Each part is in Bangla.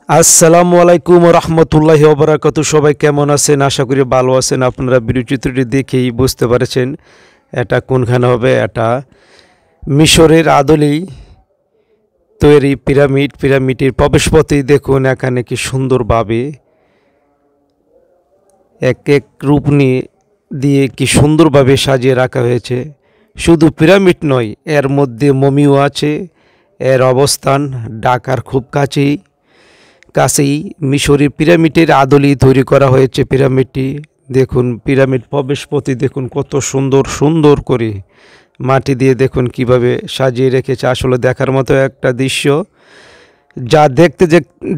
আসসালামু আলাইকুম রহমতুল্লাহি ওবারাকাতু। সবাই কেমন আছেন? আশা করি ভালো আছেন। আপনারা ভিডিও চিত্রটি দেখেই বুঝতে পারছেন এটা কোনখানে হবে। এটা মিশরের আদলেই তৈরি পিরামিডের প্রবেশপথেই দেখুন এখানে কি সুন্দরভাবে এক এক রূপ নিয়ে দিয়ে কি সুন্দরভাবে সাজিয়ে রাখা হয়েছে। শুধু পিরামিড নয়, এর মধ্যে মমিও আছে। এর অবস্থান ঢাকার খুব কাছেই মিশরের পিরামিডের আদলেই তৈরি করা হয়েছে পিরামিডটি। দেখুন পিরামিড প্রবেশপথে দেখুন কত সুন্দর করে মাটি দিয়ে দেখুন কিভাবে সাজিয়ে রেখেছে। আসলে দেখার মতো একটা দৃশ্য, যা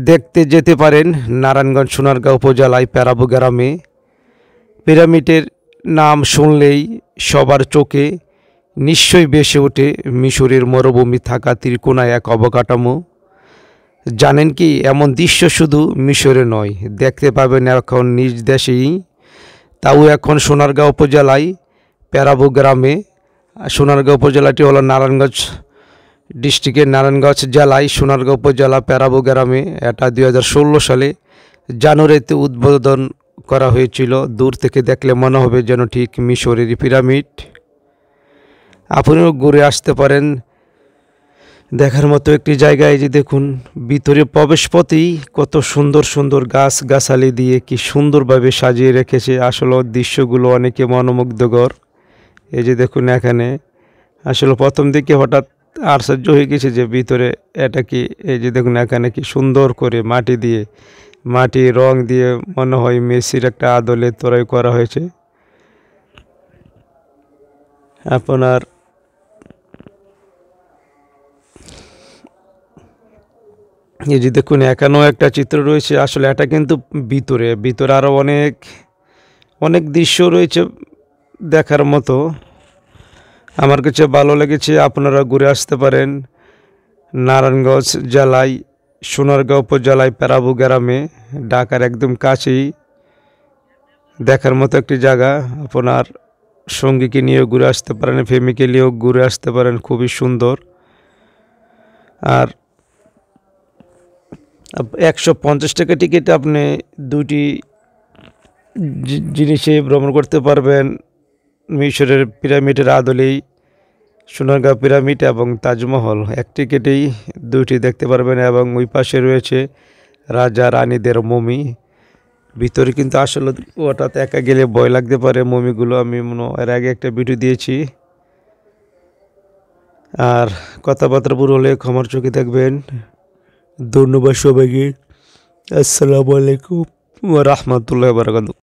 দেখতে যেতে পারেন নারায়ণগঞ্জ সোনারগাঁও উপজেলায় প্যারাবো গ্রামে। পিরামিডের নাম শুনলেই সবার চোখে নিশ্চয়ই ভেসে ওঠে মিশরের মরুভূমি থাকা ত্রিকোণায় এক অবকাঠামো। জানেন কি, এমন দৃশ্য শুধু মিশরে নয়, দেখতে পাবেন এখন নিজ দেশেই, তাও এখন সোনারগাঁও উপজেলায় প্যারাবো গ্রামে। সোনারগাঁও উপজেলাটি হলো নারায়ণগঞ্জ ডিস্ট্রিক্টের নারায়ণগঞ্জ জেলায় সোনারগাঁও উপজেলা প্যারাবো গ্রামে। এটা 2016 সালে জানুয়ারিতে উদ্বোধন করা হয়েছিল। দূর থেকে দেখলে মনে হবে যেন ঠিক মিশরের পিরামিড। আপনিও ঘুরে আসতে পারেন, দেখার মতো একটি জায়গায়। যে দেখুন ভিতরে প্রবেশপথেই কত সুন্দর গাছালি দিয়ে কি সুন্দরভাবে সাজিয়ে রেখেছে। আসলে দৃশ্যগুলো অনেকে মনোমুগ্ধকর। এই যে দেখুন এখানে আসলে প্রথম দিকে হঠাৎ আশ্চর্য হয়ে গেছে যে ভিতরে এটা কি। এই যে দেখুন এখানে কি সুন্দর করে মাটি রং দিয়ে মনে হয় মেসির একটা আদলে তৈরি করা হয়েছে। আপনার এই যে দেখুন এখানেও একটা চিত্র রয়েছে। আসলে এটা কিন্তু ভিতরে আরও অনেক দৃশ্য রয়েছে দেখার মতো। আমার কাছে ভালো লেগেছে। আপনারা ঘুরে আসতে পারেন নারায়ণগঞ্জ জেলায় সোনারগাঁও উপজেলায় প্যারাবো গ্রামে, ঢাকার একদম কাছেই। দেখার মতো একটি জায়গা। আপনার সঙ্গীকে নিয়েও ঘুরে আসতে পারেন, ফ্যামিলি নিয়েও ঘুরে আসতে পারেন, খুবই সুন্দর। আর 150 টাকা টিকিটে আপনি দুটি জিনিসে ভ্রমণ করতে পারবেন। মিশরের পিরামিডের আদলেই সোনারগাঁও পিরামিড এবং তাজমহল। এক টিকিটেই দুটি দেখতে পারবেন। এবং ওই পাশে রয়েছে রাজা রানীদের মমি। ভিতরে কিন্তু আসলে ওটাতে একা গেলে ভয় লাগতে পারে মমিগুলো। আমি এর আগে একটা ভিডিও দিয়েছি। আর কথাবার্তা ভুল হলে ক্ষমার চোখে দেখবেন। ধন্যবাদ সবাইকে। আসসালামু আলাইকুম ওয়া রাহমাতুল্লাহি ওয়া বারাকাতুহু।